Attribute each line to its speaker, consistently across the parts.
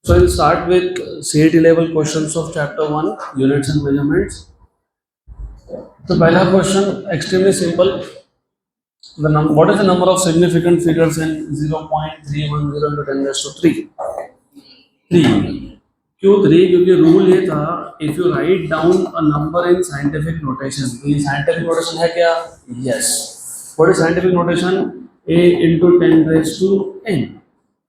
Speaker 1: So we'll start with CET level questions of chapter 1, units and measurements. So पहला question extremely simple. What is the number of significant figures in 0.310 into 10 raised to 3? 3. क्यों 3? क्योंकि rule ये था, if you write down a number in scientific notation, तो ये scientific notation है क्या? Yes. What is scientific notation? A into 10 raised to n.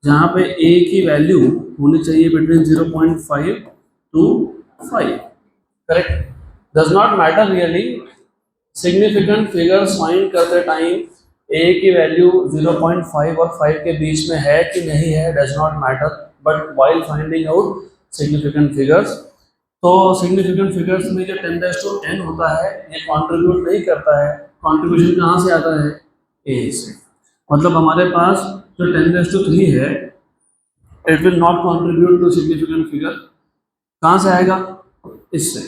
Speaker 1: जहाँ पे a की वैल्यू होनी चाहिए between 0.5 to 5. Correct. Does not matter really. Significant figures find करते टाइम a की वैल्यू 0.5 और 5 के बीच में है कि नहीं है, does not matter. But while finding out significant figures, तो सिग्निफिकेंट फिगर्स में जो 10⁻n होता है ये कंट्रीब्यूट नहीं करता है. कंट्रीब्यूशन कहाँ से आता है? a से. मतलब हमारे पास जो 10⁻3 है, it will not contribute to significant figure. कहाँ से आएगा? इससे.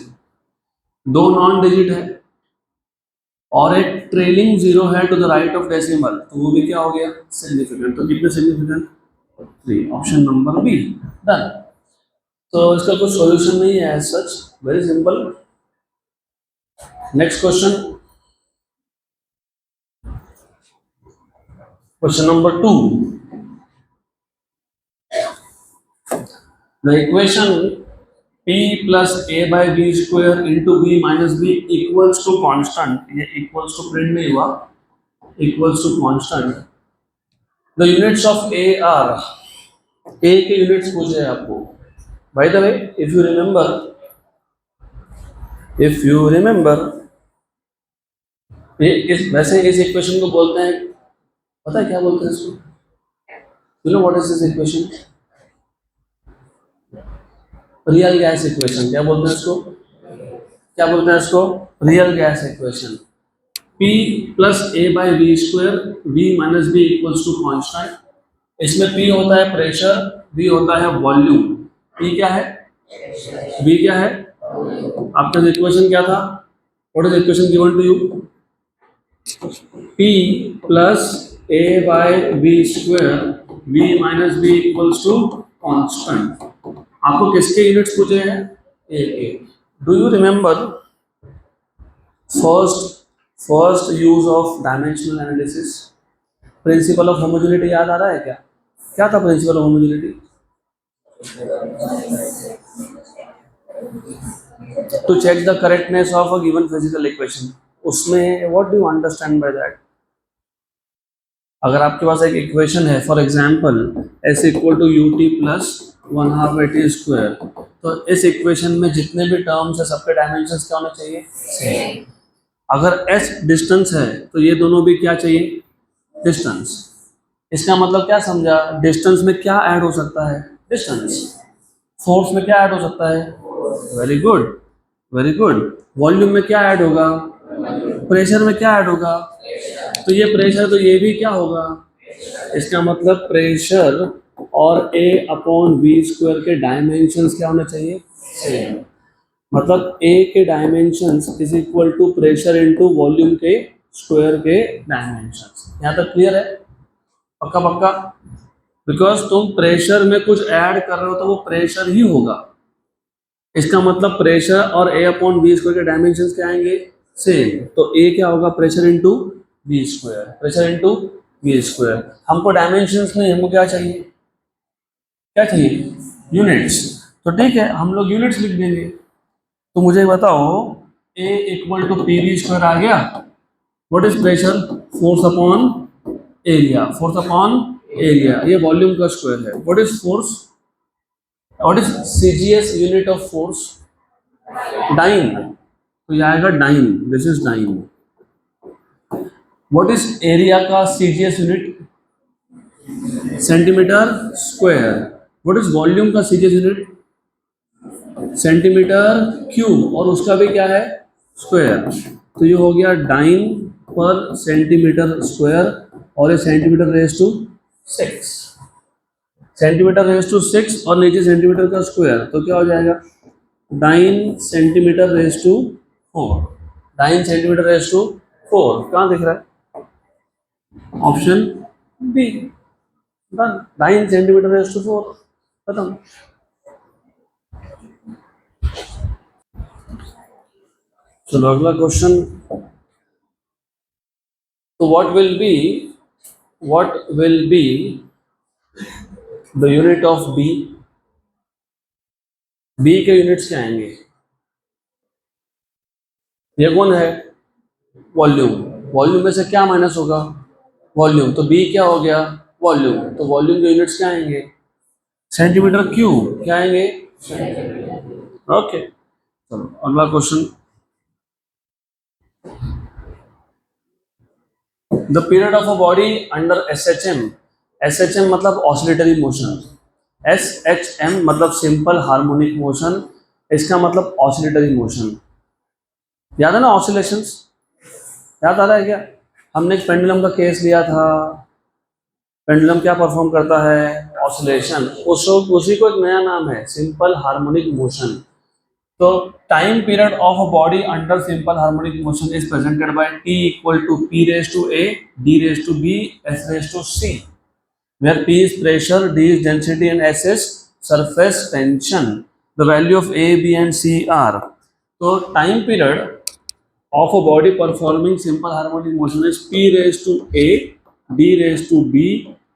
Speaker 1: 2 नॉन डिजिट है और एक ट्रेलिंग जीरो है to the right of decimal, तो वो भी क्या हो गया? सिग्निफिकेंट. तो कितने significant? 3. Option number B. Done. तो इसका कोई सॉल्यूशन नहीं है as such, very simple. Next question, question number 2. The equation p plus a by b square into b minus b equals to constant. ये equals to print नहीं हुआ, equals to constant. The units of a are, a के units पूछे हैं आपको. By the way, if you remember, वैसे इस equation को बोलते हैं, पता है क्या बोलते हैं इसको? You know what is this equation? Real gas equation. क्या बोलते हैं इसको? क्या बोलते हैं इसको? Real gas equation. P plus a by V square, v minus B equals to constant. इसमें P होता है प्रेशर, V होता है वॉल्यूम. P क्या है? V क्या है? आपका इक्वेशन क्या था? What is equation given to you? P plus a by V square, v minus B equals to constant. आपको किसके यूनिट्स पूछे हैं? ए के. Do you remember first use of dimensional analysis? Principle of homogeneity याद आ रहा है क्या? क्या था principle of homogeneity? To check the correctness of a given physical equation. उसमें what do you understand by that? अगर आपके पास एक इक्वेशन है, for example s equal to ut plus 1/2 at square, तो इस इक्वेशन में जितने भी टर्म्स है सबके डायमेंशंस क्या होने चाहिए? सेम. अगर s डिस्टेंस है तो ये दोनों भी क्या चाहिए? डिस्टेंस. इसका मतलब क्या समझा? डिस्टेंस में क्या ऐड हो सकता है? डिस्टेंस. फोर्स में क्या ऐड हो सकता है? Very good, very good. Volume में क्या ऐड होगा? प्रेशर में क्या ऐड होगा? तो ये प्रेशर, तो ये भी क्या होगा? इसका मतलब प्रेशर और a अपॉन वी स्क्वायर के डायमेंशंस क्या होने चाहिए? सेम. मतलब a के dimensions is equal to pressure into volume के स्क्वायर के डायमेंशंस. यहाँ तक क्लियर है? पक्का पक्का. बिकॉज तुम प्रेशर में कुछ ऐड कर रहे हो तो वो प्रेशर ही होगा. इसका मतलब प्रेशर और a अपॉन वी स्क्वायर के डायमेंशंस क्या आएंगे? सेम. तो a क्या होगा? Pressure into V square. Pressure into V square. हमको डायमेंशंस नहीं, हमको क्या चाहिए? क्या चाहिए? यूनिट्स. तो ठीक है, हम लोग यूनिट्स लिख देंगे. तो मुझे बताओ, A equal to P V square आ गया. What is pressure? Force upon area. Force upon area, ये वॉल्यूम का स्क्वायर है. What is force? What is CGS unit of force? Dyne. तो ये आएगा dyne. This is dyne. What is area का CGS unit? Centimetre square. What is volume का CGS unit? Centimetre cube. और उसका भी क्या है? स्क्वायर. तो ये हो गया डाइन पर सेंटीमीटर स्क्वायर, और ये centimetre raise to 6. Centimetre raise to 6 और नीचे सेंटीमीटर का स्क्वायर, तो क्या हो जाएगा? Dyne centimetre raise to 4. Dyne centimetre raise to 4 कहाँ दिख रहा है? Option B. Done. 9 centimetre raise to 4. खत्म. चलो अगला क्वेश्चन. तो what will be the unit of B? B के यूनिट्स क्या आएंगे? ये कौन है? वॉल्यूम. वॉल्यूम में से क्या माइनस होगा? वॉल्यूम. तो B क्या हो गया? वॉल्यूम. तो वॉल्यूम के यूनिट्स क्या आएंगे? Centimetre cube. क्या आएंगे? ओके. चलो अगला question. The period of a body under SHM. SHM मतलब ऑसिलेटरी मोशन. SHM मतलब सिंपल हार्मोनिक मोशन. इसका मतलब ऑसिलेटरी मोशन. याद है ना ऑसिलेशंस? याद आ रहा है क्या? हमने एक पेंडुलम का केस लिया था. पेंडुलम क्या परफॉर्म करता है? ऑसिलेशन. उसी को एक नया नाम है सिंपल हार्मोनिक मोशन. तो time period of a body under simple harmonic motion is presented by T equal to P raise to A, D raise to B, S raise to C, where P is pressure, D is density and S is surface tension. The value of A, B and C are. तो time period of a body performing simple harmonic motion is P raised to A, D raised to B,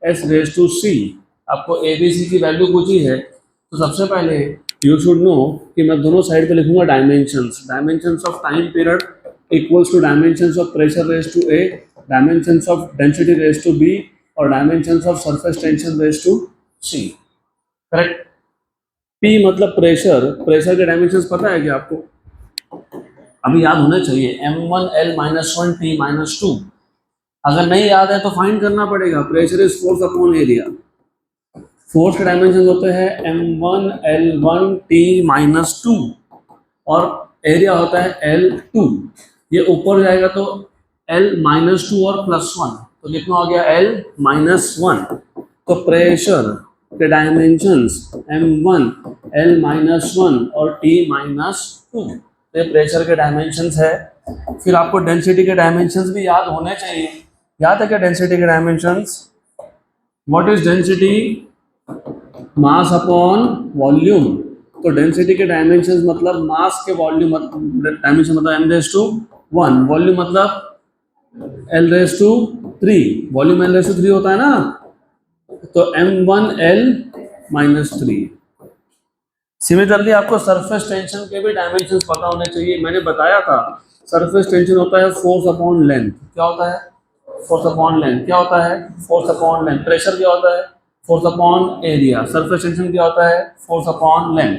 Speaker 1: S raised to C. आपको A, B, C की value पूछी है तो सबसे पहले you should know कि मैं दोनों साइड पे लिखूंगा dimensions. Dimensions of time period equals to dimensions of pressure raise to A, dimensions of density raise to B और dimensions of surface tension raise to C. Correct. P मतलब pressure. Pressure के dimensions पता है क्या आपको? अभी याद होने चाहिए. M1L-1T-2. अगर नहीं याद है तो फाइंड करना पड़ेगा. Pressure is force upon area. Force के डायमेंशन होते हैं M1L1T-2 और एरिया होता है L2. ये ऊपर जाएगा तो L-2 और +1 तो कितना हो गया? L-1. तो प्रेशर के डायमेंशंस M1, L-1 और T-2. ये प्रेशर के डायमेंशंस है. फिर आपको डेंसिटी के डायमेंशंस भी याद होने चाहिए. याद है क्या डेंसिटी के dimensions? What is density? Mass upon volume. तो डेंसिटी के डायमेंशंस मतलब मास के वॉल्यूम डायमेंशन मतलब m⁻1, वॉल्यूम मतलब L⁻3. वॉल्यूम L⁻3 होता है ना. तो M1L-3. सिमिलरली आपको सरफेस टेंशन के भी डायमेंशंस पता होने चाहिए. मैंने बताया था सरफेस टेंशन होता है फोर्स अपॉन लेंथ. क्या होता है? Force upon length. क्या होता है? Force upon length. प्रेशर क्या होता है? Force upon area. Surface tension क्या होता है? Force upon length.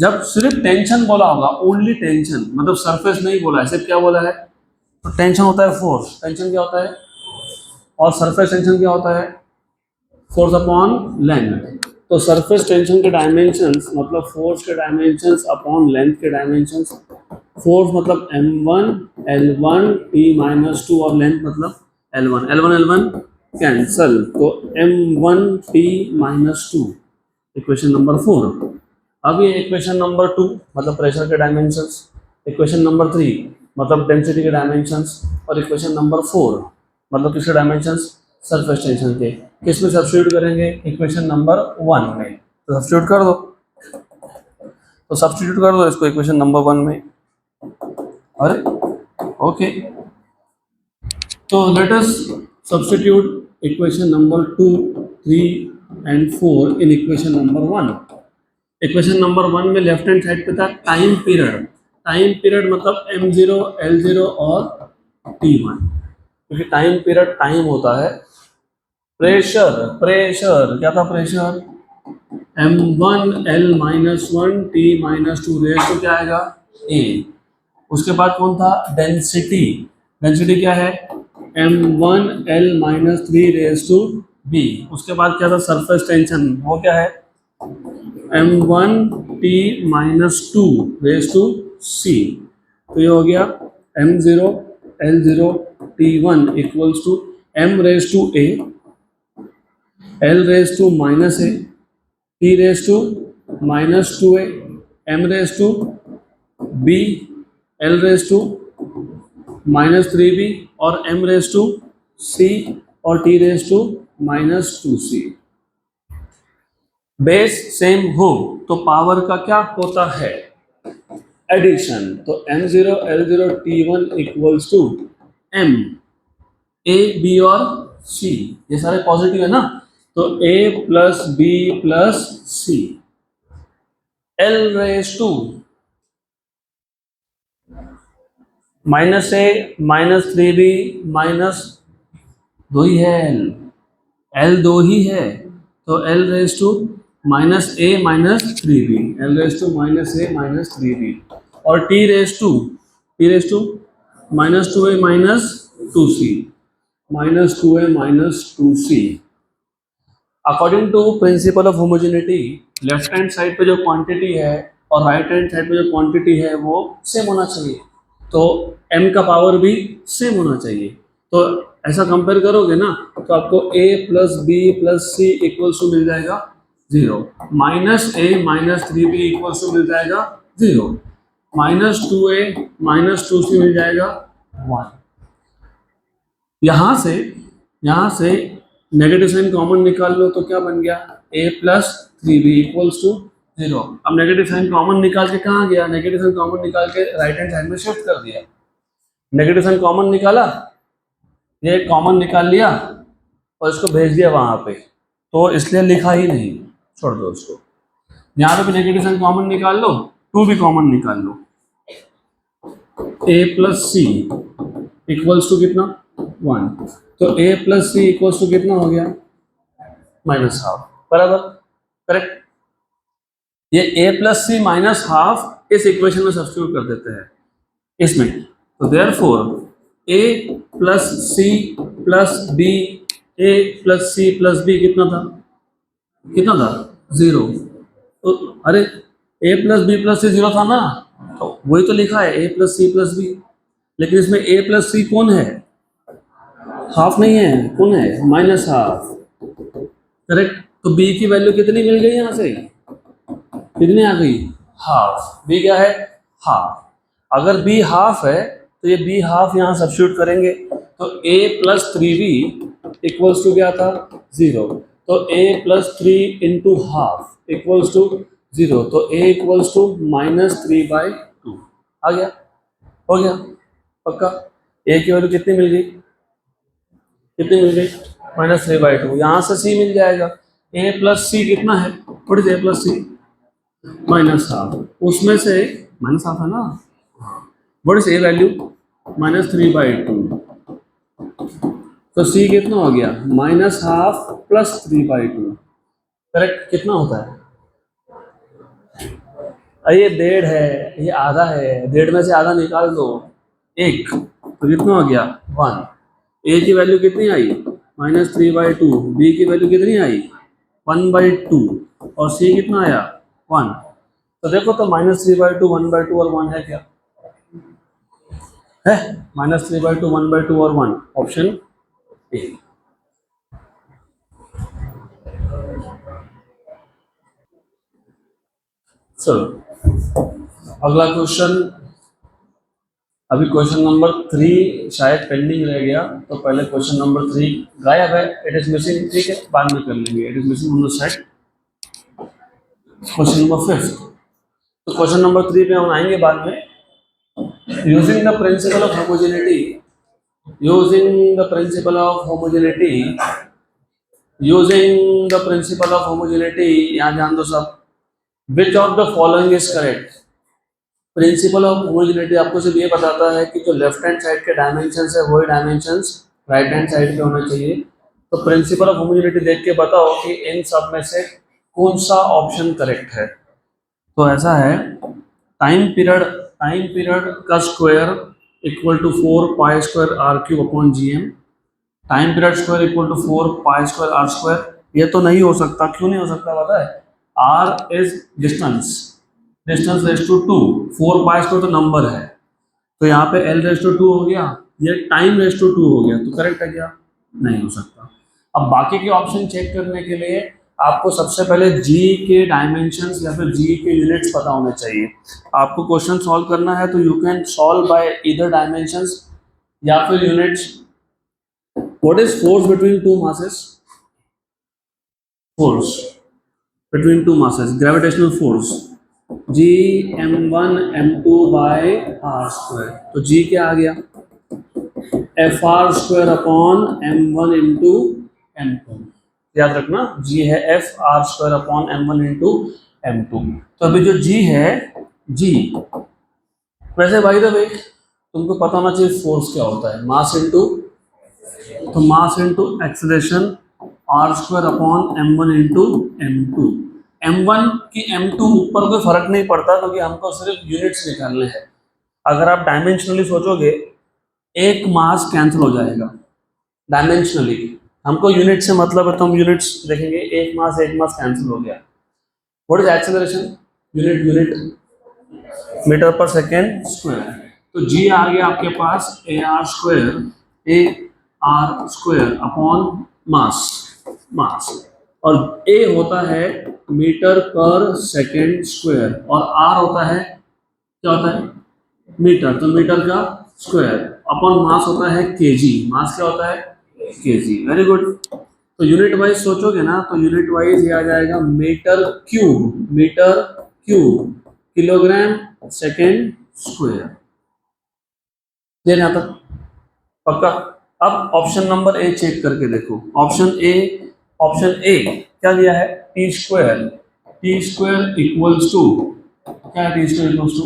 Speaker 1: जब सिर्फ टेंशन बोला होगा, ओनली टेंशन मतलब सरफेस नहीं बोला है, सिर्फ क्या बोला है? तो टेंशन होता है फोर्स. टेंशन क्या होता है? और सरफेस टेंशन क्या होता है? Force upon length. तो सरफेस टेंशन के डायमेंशंस मतलब फोर्स के डायमेंशंस अपॉन लेंथ के डायमेंशंस. फोर्स मतलब M1 L1 T-2 और लेंथ मतलब L1. L1 cancel. तो M1 T-2 इक्वेशन नंबर 4. अब ये इक्वेशन नंबर 2 मतलब प्रेशर के डायमेंशंस, इक्वेशन नंबर 3 मतलब डेंसिटी के डायमेंशंस और इक्वेशन नंबर 4 मतलब किसके डायमेंशंस? सरफेस टेंशन के. किस में सब्स्टिट्यूट करेंगे? इक्वेशन नंबर 1 में. तो सब्स्टिट्यूट कर दो. तो सब्स्टिट्यूट कर दो इसको इक्वेशन नंबर 1 में. अरे ओके. तो let us substitute equation number 2, 3 and 4 in equation number 1. Equation number 1 में लेफ्ट हैंड साइड पे था टाइम पीरियड. टाइम पीरियड मतलब M0, L0 और T1. क्योंकि टाइम पीरियड टाइम होता है. प्रेशर. प्रेशर क्या था? Pressure M1L-1 T-2 raise to क्या आएगा? A. उसके बाद कौन था? डेंसिटी. डेंसिटी क्या है? M1L-3 raise to B. उसके बाद क्या था? Surface tension. वो क्या है? M1 T-2 raise to C. तो ये हो गया M0 L0 T1 equals to M raise to A, L raise to -A, T raise to -2A, M raise to B, L raise to -3B और M raise to C और T raise to -2C. Base same हो तो power का क्या होता है? Addition, तो m0 l0 t1 equals to m a b और c, ये सारे पॉजिटिव है ना, तो a plus B plus C, l raise to minus A minus 3b minus, दो ही है l दो ही है, तो l raise to minus A minus 3b, l raise to minus A minus 3b, और T raise to minus 2a minus 2c, minus 2a minus 2c। According to principle of homogeneity, left hand side पे जो quantity है और right hand side पे जो quantity है वो same होना चाहिए, तो m का पावर भी सेम होना चाहिए। तो ऐसा कंपेयर करोगे ना, तो आपको a plus B plus C equals to मिल जाएगा 0, minus A minus 3b equals to मिल जाएगा 0, माइनस 2a माइनस 2c मिल जाएगा 1। यहाँ से नेगेटिव साइन कॉमन निकाल लो तो क्या बन गया, a plus 3b equals to 0। अब नेगेटिव साइन कॉमन निकाल के कहाँ गया, नेगेटिव साइन कॉमन निकाल के राइट हैंड साइड में शिफ्ट कर दिया। नेगेटिव साइन कॉमन निकाला, ये कॉमन निकाल लिया और इसको भेज दिया वहां पे, तो इसलिए लिखा ही नहीं, छोड़ दो उसको। यहाँ पे भी नेगेटिव साइन कॉमन निकाल लो, 2 भी कॉमन निकाल लो, a plus C equals to कितना 1, तो a plus C equals to कितना हो गया माइनस हाफ, बराबर, करेक्ट। ये a plus C minus half इस इक्वेशन में सब्स्टिट्यूट कर देते हैं इसमें, तो therefore a plus C plus B, a plus C plus B कितना था 0, तो अरे a plus B plus C 0 था ना, तो वही तो लिखा है a plus C plus B, लेकिन इसमें a प्लस सी कौन है, हाफ नहीं है, कौन है माइनस हाफ, करेक्ट। तो b की वैल्यू कितनी मिल गई, यहाँ से कितनी आ गई, हाफ। b क्या है, हाफ। अगर b हाफ है तो ये b हाफ यहाँ सब्स्टिट्यूट करेंगे, तो a plus 3b equals to क्या था 0, तो a plus 3 into half equals to 0, तो a इक्वल्स टू माइनस 3/2 आ गया, हो गया पक्का। a की वैल्यू कितनी मिल गई, माइनस 3/2, यहाँ से c मिल जाएगा, a प्लस सी कितना है, what is a plus C minus half, उसमें से माइनस हाफ है ना, what is a value minus 3/2, तो c कितना हो गया माइनस हाफ प्लस 3/2, करेक्ट। कितना होता है, ये 1.5 है, ये आधा है, 1.5 में से आधा निकाल दो 1, तो कितना हो गया 1। a की वैल्यू कितनी आई माइनस 3/2, b की वैल्यू कितनी आई 1/2, और c कितना आया 1, तो देखो तो माइनस 3/2 1/2 और 1 है क्या, है माइनस 3/2 1/2 और 1, ऑप्शन ए। चलो अगला क्वेश्चन, अभी क्वेश्चन नंबर 3 शायद पेंडिंग रह गया, तो पहले क्वेश्चन नंबर 3 गायब है, इट इज मिसिंग, ठीक है बाद में कर लेंगे, it is missing on the set. Question number 5, तो क्वेश्चन नंबर 3 पे हम आएंगे बाद में। Using the principal of homogeneity, using the principal of homogeneity, using the principal of homogeneity, यहाँ ध्यान दो सब, which of the following is correct. Principal of homogeneity आपको सिर्फ ये बताता है कि जो लेफ्ट हैंड साइड के डायमेंशंस है वही डायमेंशंस राइट हैंड साइड पे होना चाहिए, तो प्रिंसिपल ऑफ होमोजेनिटी देख के बताओ कि इन सब में से कौन सा ऑप्शन करेक्ट है। तो ऐसा है, टाइम पीरियड का square equal to 4 pi square R cube upon G M, time period square equal to 4 pi square R square, ये तो नहीं हो सकता, क्यों नहीं हो सकता पता है, R is distance raise to 2, 4 pi square तो नंबर है, तो यहाँ पे एल रेस टू 2 हो गया, ये टाइम रेस टू 2 हो गया, तो करेक्ट है क्या, नहीं हो सकता। अब बाकी के ऑप्शन चेक करने के लिए आपको सबसे पहले जी के डायमेंशंस या फिर जी के यूनिट्स पता होने चाहिए। आपको क्वेश्चन सॉल्व करना है तो you can solve by either dimensions या फिर units. What is force between two masses, force between two masses, gravitational force, G m1 m2 by R square, तो जी क्या आ गया, F R square upon m1 into m2। याद रखना G है F R square upon m1 into m2। तो अभी जो जी है, जी वैसे भाई द वे तुमको पता होना चाहिए फोर्स क्या होता है, मास इंटू, तो mass into acceleration R square upon m1 into m2। m1 की m2 ऊपर कोई फर्क नहीं पड़ता क्योंकि हमको सिर्फ यूनिट्स निकालने हैं। अगर आप डायमेंशनली सोचोगे एक मास कैंसिल हो जाएगा डायमेंशनली, हमको यूनिट से मतलब है तो हम यूनिट्स देखेंगे, एक मास कैंसिल हो गया। What is acceleration, unit unit metre पर सेकेंड स्क्वायर। तो जी आ गया आपके पास A R square upon mass, mass, और ए होता है मीटर पर सेकेंड स्क्वायर और आर होता है, क्या होता है, मीटर, तो मीटर का स्क्वायर अपॉन मास होता है केजी, मास क्या होता है, केजी। Very good. तो यूनिट वाइज सोचोगे ना तो यूनिट वाइज ये आ जाएगा metre cube, metre cube kilogram second square. Then यहाँ तक पक्का। अब ऑप्शन नंबर ए चेक करके देखो, ऑप्शन ए क्या दिया है, टी स्क्वायर इक्वल्स टू, क्या है T square equals to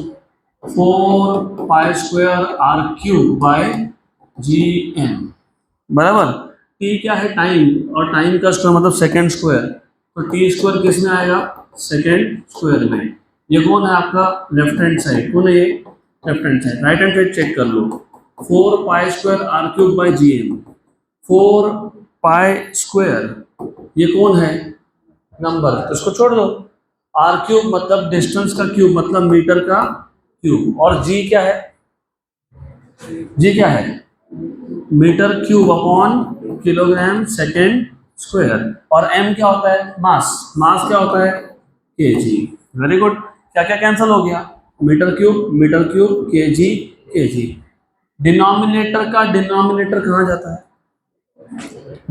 Speaker 1: 4 pi square R cube by G M, बराबर। टी क्या है, टाइम, और टाइम का स्क्वायर मतलब सेकेंड स्क्वायर, तो टी स्क्वायर किस में आएगा, सेकेंड स्क्वायर में। ये कौन है आपका लेफ्ट हैंड साइड, कौन है ये, left hand side. Right hand side check कर लो, 4 pi square R cube by G M, 4 pi square ये कौन है, नंबर, तो इसको छोड़ दो। आर क्यूब मतलब डिस्टेंस का क्यूब मतलब मीटर का क्यूब, और जी क्या है, जी क्या है, metre cube upon kilogram second square, और एम क्या होता है, मास, मास क्या होता है, केजी। Very good. क्या क्या कैंसिल हो गया, metre cube kg kg. Denominator का डिनोमिनेटर कहाँ जाता है,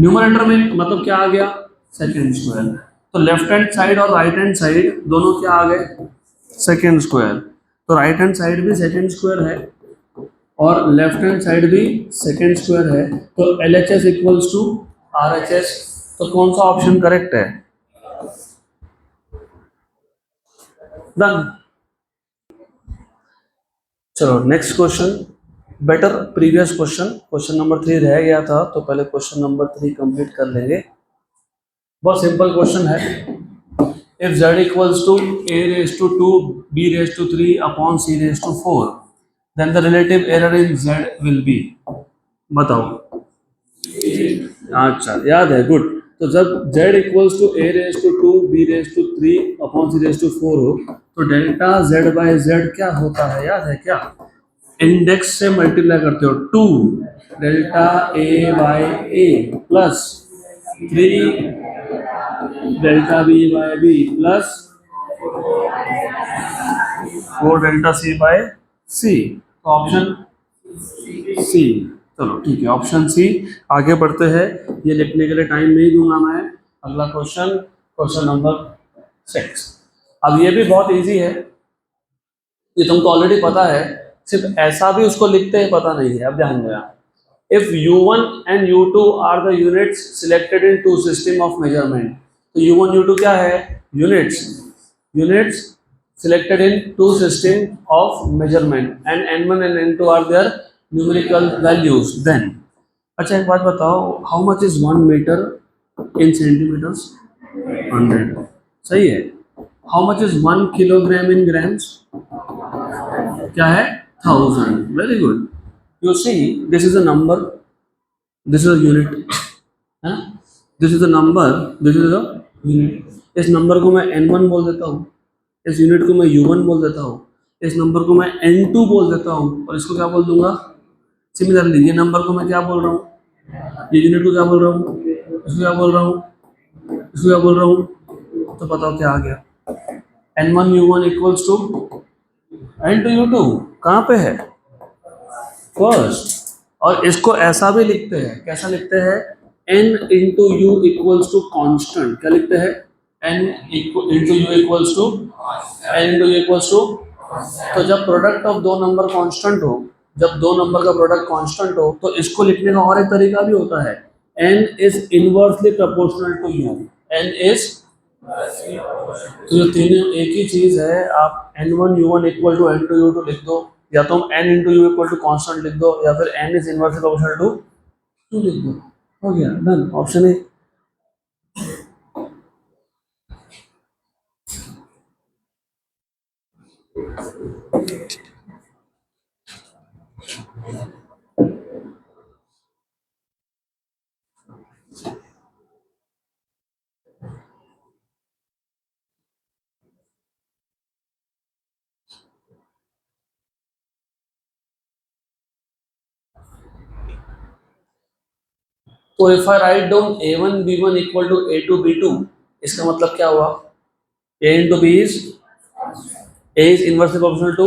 Speaker 1: न्यूमरेटर में, मतलब क्या आ गया, सेकेंड स्क्वायर। तो लेफ्ट हैंड साइड और राइट हैंड साइड दोनों क्या आ गए, सेकेंड स्क्वायर। तो राइट हैंड साइड भी सेकेंड स्क्वायर है और लेफ्ट हैंड साइड भी सेकेंड स्क्वायर है, तो L H S equals to R H S. तो कौन सा ऑप्शन करेक्ट है, डन। चलो next question, better previous question number 3 रह गया था तो पहले क्वेश्चन नंबर 3 कंप्लीट कर लेंगे। बहुत सिंपल क्वेश्चन है, if z equals to a raise to 2 b raise to 3 upon c raise to 4 then the relative error in z will be, बताओ। अच्छा याद है, गुड। तो जब z equals to a raise to 2 b raise to 3 upon c raise to 4 हो तो delta z bye z क्या होता है, याद है क्या, इंडेक्स से मल्टीप्लाई करते हो, 2 delta a by a plus 3 delta b by b plus 4 delta c by c, तो ऑप्शन सी। चलो ठीक है, ऑप्शन सी। आगे बढ़ते हैं, ये लिखने के लिए टाइम नहीं दूंगा मैं। अगला क्वेश्चन, क्वेश्चन नंबर 6। अब ये भी बहुत इजी है, ये तुमको ऑलरेडी पता है, सिर्फ ऐसा भी उसको लिखते हैं पता नहीं है। अब ध्यान देना, if u1 and u2 are the units selected in two system of measurement, तो u1 u2 क्या है, units selected in two system of measurement and n1 and n2 are their numerical values, then अच्छा एक बात बताओ, how much is 1 meter in centimeters, 100, सही है। how much is 1 kilogram in grams, क्या है, 1000, very good. you see this is a number, this is a unit, है, this is a number, this is a unit। इस number को मैं n1 बोल देता हूँ, इस यूनिट को मैं u1 बोल देता हूँ, इस नंबर को मैं n2 बोल देता हूँ, और इसको क्या बोल दूंगा, सिमिलरली ये नंबर को मैं क्या बोल रहा हूँ, ये यूनिट को क्या बोल रहा हूँ, इसको क्या बोल रहा हूँ, इसको क्या बोल रहा हूँ, तो बताओ क्या आ गया, n1 u1 equals to n2 u2, कहाँ पे है, फर्स्ट। और इसको ऐसा भी लिखते हैं, कैसा लिखते हैं, n into U equals to constant, क्या लिखते हैं, N into U equals to N into U equals to, तो जब प्रोडक्ट ऑफ दो नंबर कांस्टेंट हो, जब दो नंबर का प्रोडक्ट कांस्टेंट हो, तो इसको लिखने का और एक तरीका भी होता है, n is inversely proportional to u, n is, तो जो तीनों एक ही चीज है, आप n1 u1 equal to n2 u2 लिख दो, या तो n into U equal to constant लिख दो, या फिर n is inversely proportional to 2 लिख दो, हो गया डन, ऑप्शन ए। तो if I write down a1 b1 equal to a2 b2, इसका मतलब क्या हुआ, a into B is, a is inversely proportional to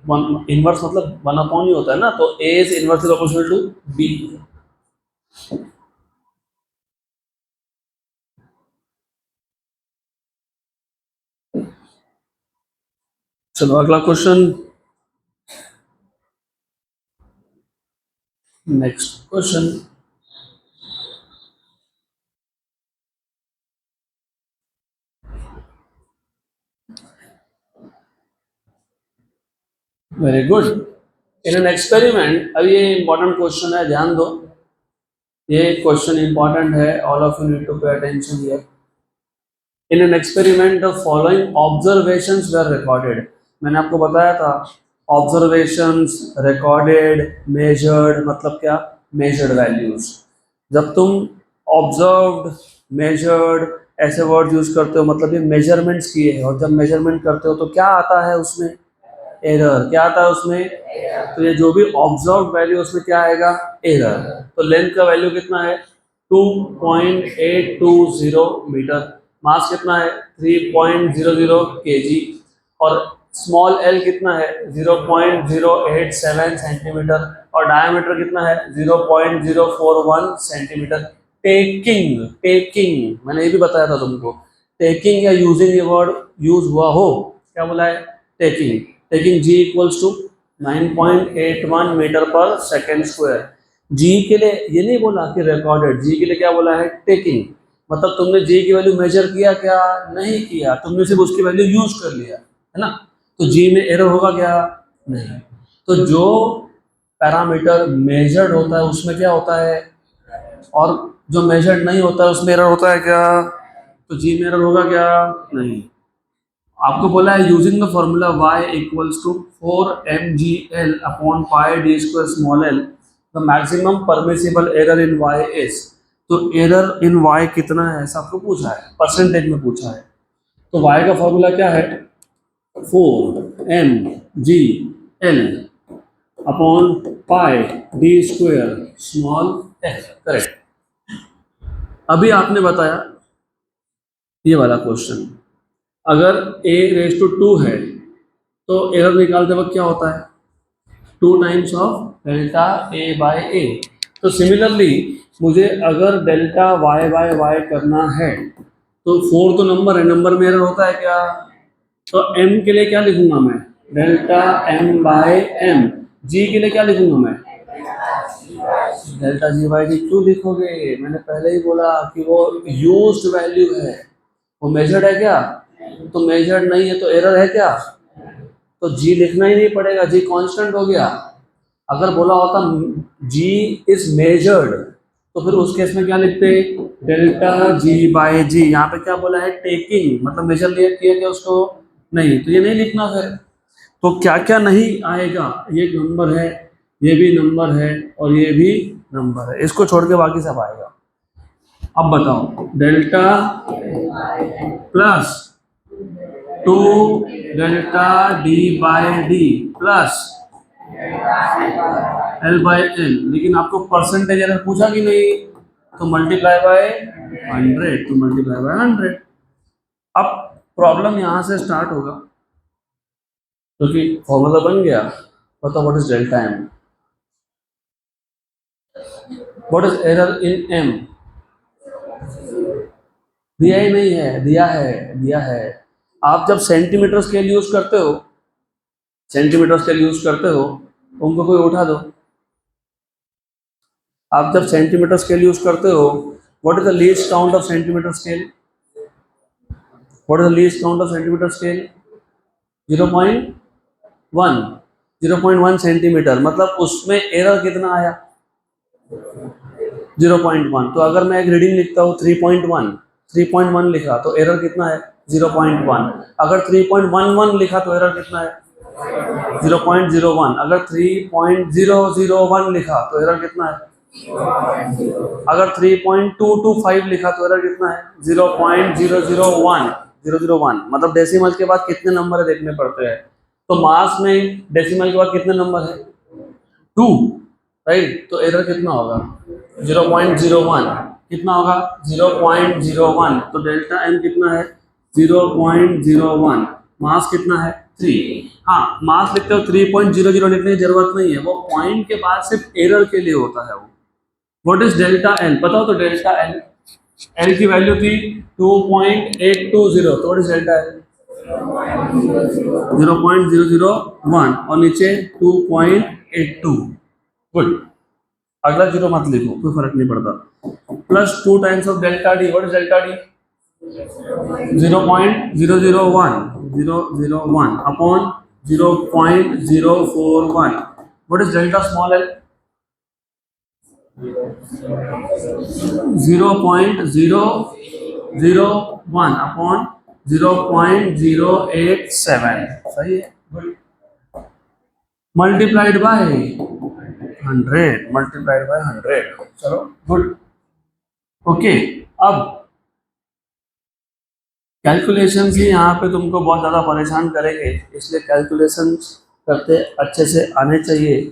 Speaker 1: one, inverse मतलब वन अपॉन ही होता है ना, तो a is inversely proportional to b। चलो अगला क्वेश्चन, next question, very good. In an experiment, अब ये इंपॉर्टेंट क्वेश्चन है, ध्यान दो, ये क्वेश्चन इंपॉर्टेंट है, all of you need to pay attention here. In an experiment the following observations were recorded, मैंने आपको बताया था ऑब्जर्वेशंस, रिकॉर्डेड, मेजर्ड, मतलब क्या, मेजर्ड वैल्यूज। जब तुम ऑब्जर्व्ड, मेजर्ड ऐसे वर्ड यूज करते हो, मतलब ये मेजरमेंट्स किए हैं, और जब मेजरमेंट करते हो तो क्या आता है उसमें, एरर, क्या आता है उसमें, तो ये जो भी ऑब्जर्व वैल्यू उसमें क्या आएगा, एरर। तो लेंथ का वैल्यू कितना है, 2.820 मीटर, मास कितना है 3.00 केजी, और स्मॉल एल कितना है 0.087 सेंटीमीटर, और डायमीटर कितना है 0.041 सेंटीमीटर। टेकिंग, टेकिंग मैंने ये भी बताया था तुमको, टेकिंग या यूजिंग ये वर्ड यूज हुआ हो, क्या बोला है, taking. Taking G equals to 9.81 metre पर सेकेंड स्क्वायर। जी के लिए ये नहीं बोला कि रिकॉर्डेड, जी के लिए क्या बोला है, टेकिंग, मतलब तुमने जी की वैल्यू मेजर किया क्या, नहीं किया, तुमने सिर्फ उसकी वैल्यू यूज कर लिया है ना, तो जी में एरर होगा क्या, नहीं। तो जो पैरामीटर मेजर्ड होता है उसमें क्या होता है, और जो मेजर्ड नहीं होता है उसमें एरर होता है क्या, तो जी में एरर होगा क्या, नहीं। आपको बोला है using the formula y equals to 4mgl upon pi D square small L, the maximum permissible error in y is, तो एरर इन y कितना है ऐसा आपको पूछा है, परसेंटेज में पूछा है। तो y का फॉर्मूला क्या है, 4mgl upon pi D square small L, correct. अभी आपने बताया ये वाला क्वेश्चन, अगर a रेज टू 2 है तो एरर निकालते वक्त क्या होता है, 2 times of delta A by A. तो सिमिलरली मुझे अगर डेल्टा वाई बाय वाई करना है, तो 4 तो नंबर है, नंबर में एरर होता है क्या, तो m के लिए क्या लिखूंगा मैं, delta m by m, g के लिए क्या लिखूंगा मैं, डेल्टा जी बाई जी। क्यों लिखोगे, मैंने पहले ही बोला कि वो यूज्ड वैल्यू है, वो मेजर्ड है क्या, तो मेजर्ड नहीं है तो एरर है क्या, तो जी लिखना ही नहीं पड़ेगा, जी कांस्टेंट हो गया। अगर बोला होता जी इज मेजर्ड, तो फिर उस केस में क्या लिखते, डेल्टा जी बाय जी, यहाँ पे क्या बोला है, टेकिंग, मतलब मेजर लिया किया क्या उसको, नहीं, तो ये नहीं लिखना फिर। तो क्या क्या नहीं आएगा, ये नंबर है, ये भी नंबर है, और ये भी नंबर है, इसको छोड़ के बाकी सब आएगा। अब बताओ, delta plus 2 delta D by D plus L by L, लेकिन आपको परसेंटेज एरर पूछा कि नहीं, तो मल्टीप्लाई बाय 100, तो मल्टीप्लाई बाय 100। अब प्रॉब्लम यहां से स्टार्ट होगा, क्योंकि फॉर्मूला बन गया, बताओ what is delta M, what is error in M, दिया ही नहीं है, दिया है। आप जब सेंटीमीटर स्केल यूज करते हो, सेंटीमीटर स्केल यूज करते हो, उनको कोई उठा दो। आप जब सेंटीमीटर स्केल यूज करते हो, what is the least count of centimetre scale? What is the least count of centimetre scale? 0.1, 0.1 centimetre, मतलब उसमें एरर कितना आया? 0.1। तो अगर मैं एक रीडिंग लिखता हूँ 3.1, 3.1 लिखा तो एरर कितना है? 0.1। अगर 3.11 लिखा तो एरर कितना है? 0.01। अगर 3.001 लिखा तो एरर कितना है? अगर 3.225 लिखा तो एरर कितना है? 0.001। 001 मतलब डेसिमल के बाद कितने नंबर है देखने पड़ते हैं। तो मास में डेसिमल के बाद कितने नंबर है? 2, राइट। तो एरर कितना होगा? 0.01। कितना होगा? 0.01। तो डेल्टा एन कितना है? 0.01। मास कितना है? 3। हाँ, मास लिखते हो 3.00 लिखने की जरूरत नहीं है, वो पॉइंट के बाद सिर्फ एरर के लिए होता है वो। What is delta L? बताओ तो डेल्टा एल। एल की वैल्यू थी 2.820, तो व्हाट इज डेल्टा एल? 0.001 और नीचे 2.82। गुड। अगला जीरो मत लिखो, कोई फर्क नहीं पड़ता। Plus 2 times of delta D, what is delta D? 0.001, 001 upon 0.041। What is delta small L? 0.001 upon 0.087। सही है, good. Multiplied by 100, multiplied by 100। चलो गुड। ओके, अब कैलकुलेशंस ही यहाँ पे तुमको बहुत ज़्यादा परेशान करेंगे, इसलिए कैलकुलेशंस करते अच्छे से आने चाहिए।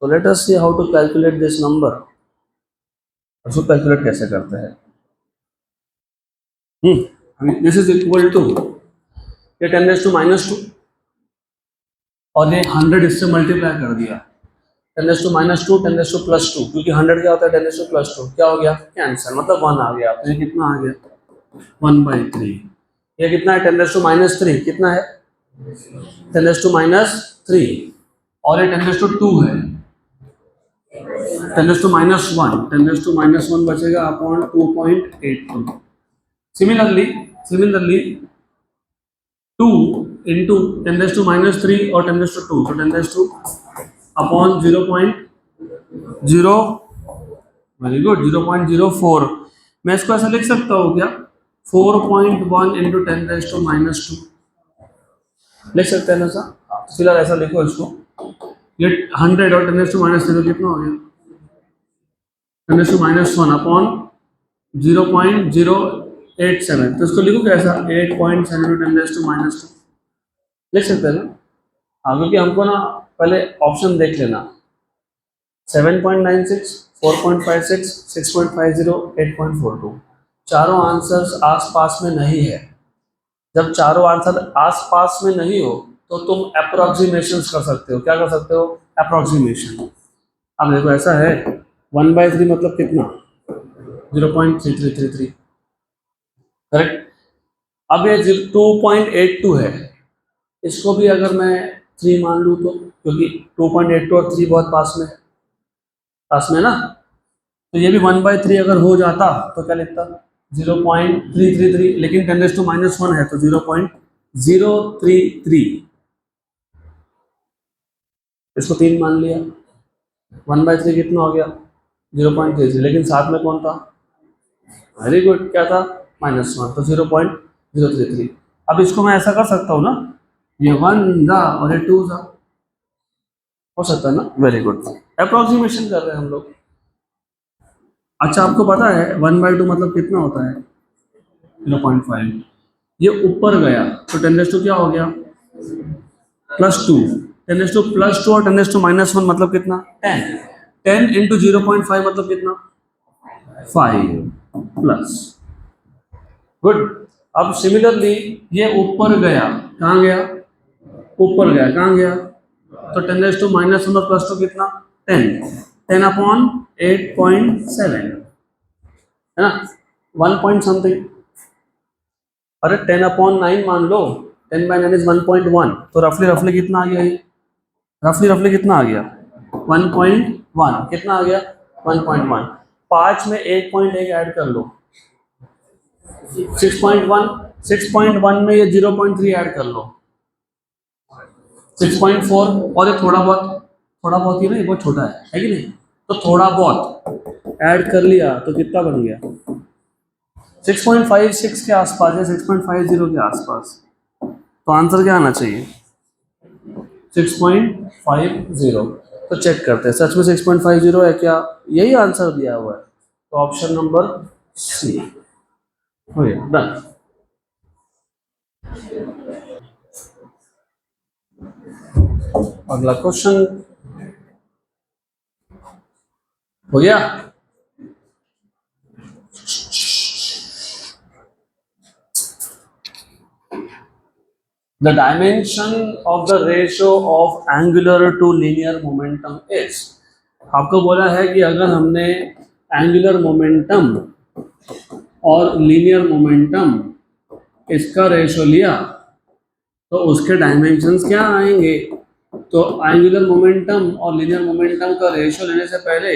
Speaker 1: तो let us see how to calculate this number. उसको कैलकुलेट कैसे करते हैं? दिस इज इक्वल टू, ये 10⁻², और ये 100 इससे मल्टीप्लाई कर दिया। 10⁻², 10⁻+2, क्योंकि 100 क्या होता है? 10⁻+2 क्या हो गया? कैंसर, मतलब 1 आ गया। तो ये कितना आ गया? 1/3। ये कितना है? 10⁻³ कितना है? 10⁻³ और ये 10⁻² है। 10⁻1, 10⁻1 बचेगा अपॉन 2.82। सिमिलरली 2 इंटू 10⁻³ और 10⁻², तो 10 अपॉन 0.0, वेरी गुड, 0.04। मैं इसको ऐसा लिख सकता हूँ क्या? 4.1 इंटू 10⁻²। लिख सकते हैं ना सर? फिलहाल ऐसा लिखो इसको। ये 100 और 10⁻³ कितना हो गया? 10⁻1 अपॉन 0.087। तो इसको लिखो कैसा? 8.7 10⁻²। लिख सकते हैं ना? हाँ, क्योंकि हमको ना पहले ऑप्शन देख लेना। 7.96, 4.56, 6.50, 8.42। चारों आंसर्स आसपास में नहीं है। जब चारों आंसर आसपास में नहीं हो तो तुम अप्रोक्सीमेशन कर सकते हो। क्या कर सकते हो? अप्रोक्सीमेशन। अब देखो ऐसा है, 1/3 मतलब कितना? 0.3333, करेक्ट। अब ये 2.82 है, इसको भी अगर मैं 3 मान लूँ तो, क्योंकि 2.82 और 3 बहुत पास में ना, तो ये भी 1/3 अगर हो जाता तो क्या लिखता? 0.333, लेकिन 10⁻1 है तो 0.033। इसको 3 मान लिया। 1/3 कितना हो गया? 0.33, लेकिन साथ में कौन था? वेरी गुड, क्या था? -1, तो 0.033। अब इसको मैं ऐसा कर सकता हूँ ना, ये 1 था और ये 2 था, हो सकता है ना? वेरी गुड, अप्रोक्सीमेशन कर रहे हैं हम लोग। अच्छा, आपको पता है 1/2 मतलब कितना होता है? 0.5। ये ऊपर गया तो 10⁻² क्या हो गया? +2। 10⁻+2 और 10⁻−1 मतलब कितना? 10। 10 इंटू 0.5 मतलब कितना? 5 प्लस। गुड। अब सिमिलरली ये ऊपर गया, कहाँ गया? ऊपर गया, कहाँ गया? तो 10⁻1 और +2 कितना? 10। 10 अपॉन 8.7 है ना, 1 पॉइंट समथिंग। अरे 10/9 मान लो, 10/9 इज 1.1, तो रफली रफली कितना आ गया ये? रफली कितना आ गया? 1.1। कितना आ गया? 1.1। 5 में 1.1 ऐड कर लो, 6.1। 6.1 में ये 0.3 ऐड कर लो, 6.4। और ये थोड़ा बहुत ही नहीं, बहुत छोटा है कि नहीं? तो थोड़ा बहुत ऐड कर लिया तो कितना बन गया? 6.56 के आसपास या 6.50 के आसपास। तो आंसर क्या आना चाहिए? 6.50। तो चेक करते हैं सच में 6.50 है क्या? यही आंसर दिया हुआ है, तो ऑप्शन नंबर सी हो गया। डन। अगला क्वेश्चन हो गया। The dimension of the ratio of angular to linear momentum is। आपको बोला है कि अगर हमने एंगुलर मोमेंटम और लीनियर मोमेंटम इसका रेशो लिया तो उसके डायमेंशंस क्या आएंगे? तो एंगुलर मोमेंटम और लीनियर मोमेंटम का रेशो लेने से पहले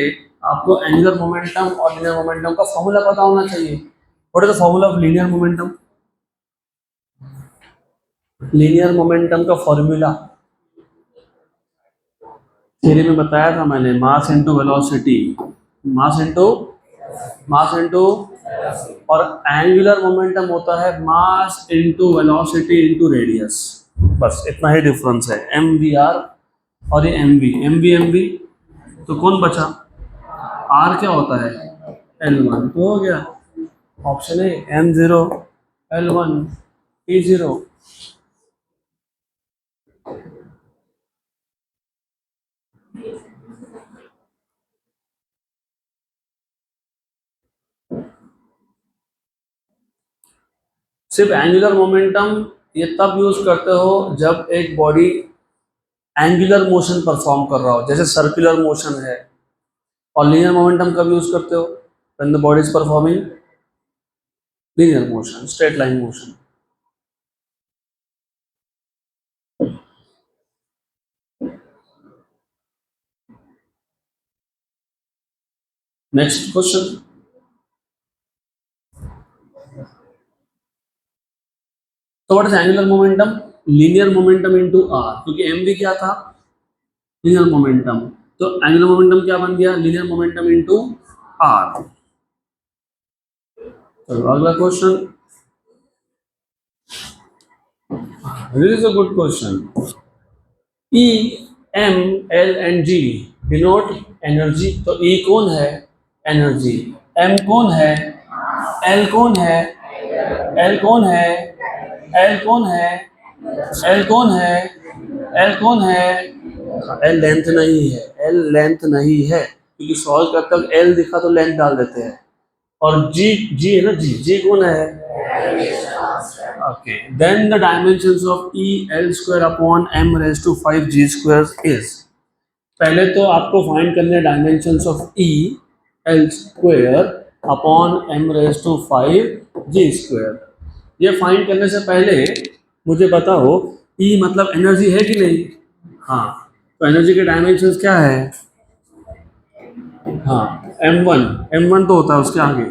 Speaker 1: आपको एंगुलर मोमेंटम और लीनियर मोमेंटम का फॉर्मूला पता होना चाहिए। What is the formula of linear momentum? Linear momentum का फॉर्मूला थ्योरी में बताया था मैंने, mass into velocity, mass into और एंगुलर मोमेंटम होता है mass into velocity into radius. बस इतना ही डिफरेंस है, एम वी आर और ये एम वी। तो कौन बचा? आर क्या होता है? L1। तो हो गया option A, M0 L1 T0। सिर्फ एंगुलर मोमेंटम ये तब यूज करते हो जब एक बॉडी एंगुलर मोशन परफॉर्म कर रहा हो, जैसे सर्कुलर मोशन है। और लीनियर मोमेंटम कब यूज करते हो? When the body is performing linear motion, straight line motion. Next question. तो what is angular momentum? Linear momentum into R, क्योंकि एम वी क्या था? Linear momentum. तो एंगुलर मोमेंटम क्या बन गया? Linear momentum into R. चलो अगला question. This is a good question. E, M, L and G denote energy. तो E कौन है? एनर्जी। M कौन है? L कौन है? L कौन है? L कौन है? L कौन है? L कौन है? L लेंथ नहीं है, L लेंथ नहीं है, क्योंकि सॉल्व करते वक्त L दिखा तो लेंथ डाल देते हैं। और G है ना, G कौन है? Okay, then the dimensions of E L square upon M raised to 5 G square is। पहले तो आपको फाइंड करने हैं dimensions of E L square upon M raised to 5 G square। ये फाइंड करने से पहले मुझे बताओ E मतलब एनर्जी है कि नहीं? हाँ, तो एनर्जी के डायमेंशंस क्या है? हाँ, M1 तो होता है, उसके आगे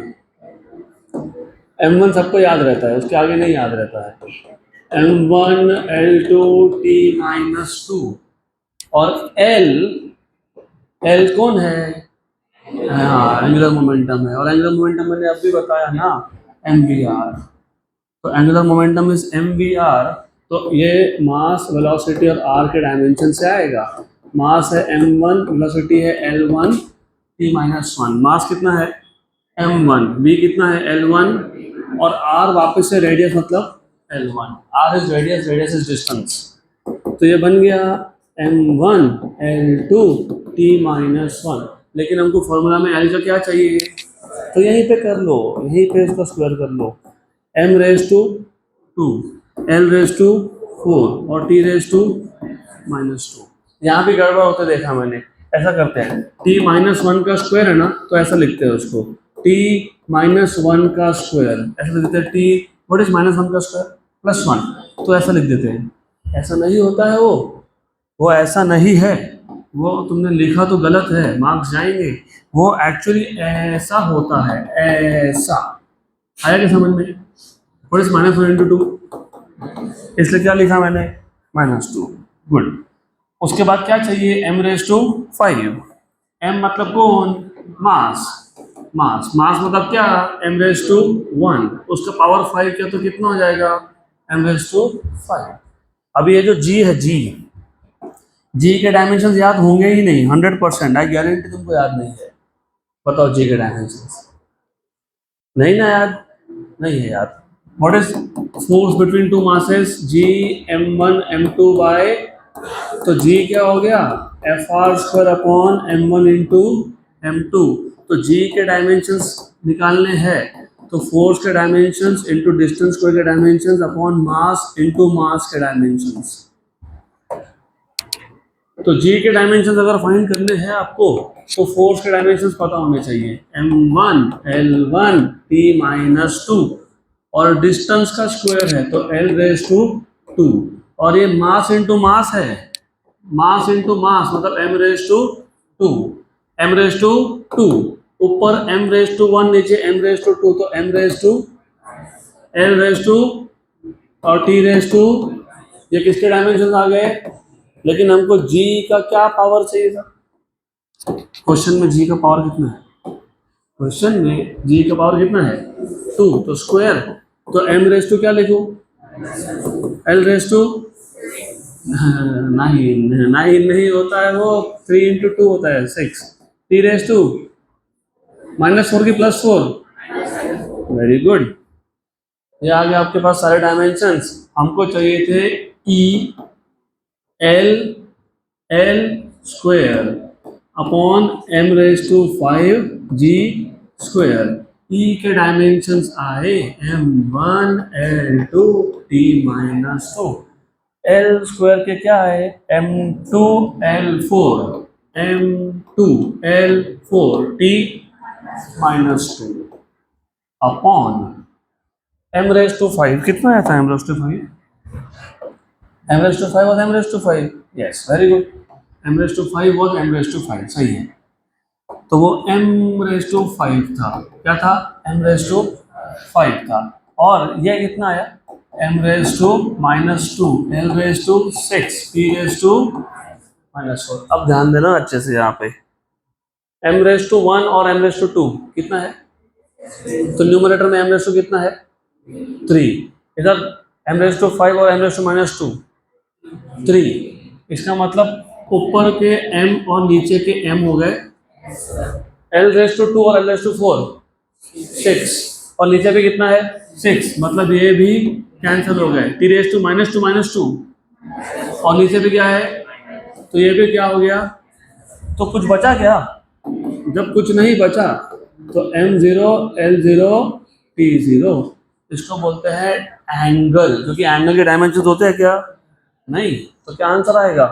Speaker 1: M1 सबको याद रहता है, उसके आगे नहीं याद रहता है। M1 L2 T-2 और L कौन है? हाँ, एंगुलर मोमेंटम है, और एंगुलर मोमेंटम मैंने अभी बताया ना, MVR। तो एंगुलर मोमेंटम इज MVR। तो ये मास, वेलोसिटी और आर के डायमेंशन से आएगा। मास है M1, वेलोसिटी है L1 T-1। मास कितना है? M1। V कितना है? L1। और R वापस से रेडियस मतलब L1। R is radius, radius is distance. तो ये बन गया M1 L2 T-1। लेकिन हमको फॉर्मूला में L का क्या चाहिए? तो यहीं पे कर लो, यहीं पे इसका स्क्वायर कर लो। M raise to 2, L raise to 4 और T रेज टू -2। यहाँ भी गड़बड़ होते देखा मैंने। ऐसा करते हैं, T-1 का स्क्वायर है ना, तो ऐसा लिखते हैं उसको T-1 का स्क्वायर, ऐसा लिखते हैं व्हाट इज -1 का स्क्वायर? +1। तो ऐसा लिख देते हैं। ऐसा नहीं होता है वो ऐसा नहीं है, वो तुमने लिखा तो गलत है, मार्क्स जाएंगे। वो एक्चुअली ऐसा होता है, ऐसा। आया क्या समझ में? What is -1 × 2? इसलिए क्या लिखा मैंने? -2। गुड। उसके बाद क्या चाहिए? m⁵ m मतलब कौन? मास। मास मतलब क्या? m⁵ उसका पावर 5 क्या, तो कितना हो जाएगा? m⁵ अब ये जो g है, जी के डायमेंशन याद होंगे ही नहीं, 100%। आई गारंटी तुमको याद नहीं है। बताओ जी के डायमेंशन नहीं ना याद? नहीं है याद। What is force between two masses? G m1 m2 by, तो जी क्या हो गया? Fr² upon m1 into m2। तो जी के डायमेंशंस निकालने हैं, तो फोर्स के डायमेंशंस इंटू डिस्टेंस स्क्वायर के dimensions upon mass into mass के डायमेंशंस। तो जी के डायमेंशंस अगर फाइंड करने हैं आपको, तो फोर्स के डायमेंशंस पता होने चाहिए। m1 l1 t-2, और डिस्टेंस का स्क्वायर है तो l⁵2, और ये मास इंटू मास है, मास इंटू मास मतलब m⁵2। m⁵2 ऊपर m⁵1 नीचे m⁵2, तो m⁵l⁵2 और t⁵, ये किसके डायमेंशन आ गए? लेकिन हमको जी का क्या पावर चाहिए था? क्वेश्चन में जी का पावर कितना है? क्वेश्चन में जी का पावर कितना है? 2, तो स्क्वायर, तो m⁵ क्या लिखूं? l⁵, नहीं होता है वो, 3 × 2 होता है 6। t⁵ -4 की +4। Very good. ये आ गया आपके पास सारे डायमेंशंस। हमको चाहिए थे ई l² अपॉन m⁵ जी स्क्वायर। ई के डायमेंशंस आए m1 l2 t-2। l² के क्या है? m2 l4 t-2 upon m⁵ कितना आया था? m⁵ m⁵ was m⁵. Yes, very good. m⁵ was m⁵, सही है। तो वो m⁵ था। क्या था? m⁵ था। और ये कितना आया? m⁻², l⁻6, t⁻⁻4। अब ध्यान देना अच्छे से यहाँ पे। m⁻1 और m⁻2 कितना है? तो न्यूमरेटर में m⁻2 कितना है? 3। इधर m⁵ और m⁻2 3। इसका मतलब ऊपर के m और नीचे के m हो गए l⁵2 और l⁵4 6, और नीचे पे कितना है? 6, मतलब ये भी कैंसिल हो गए। t⁻2 और नीचे पे क्या है? तो ये भी क्या हो गया? तो कुछ बचा क्या? जब कुछ नहीं बचा तो m0 l0 t0, इसको बोलते हैं एंगल। क्योंकि एंगल के डायमेंशन होते हैं क्या? नहीं। तो क्या आंसर आएगा?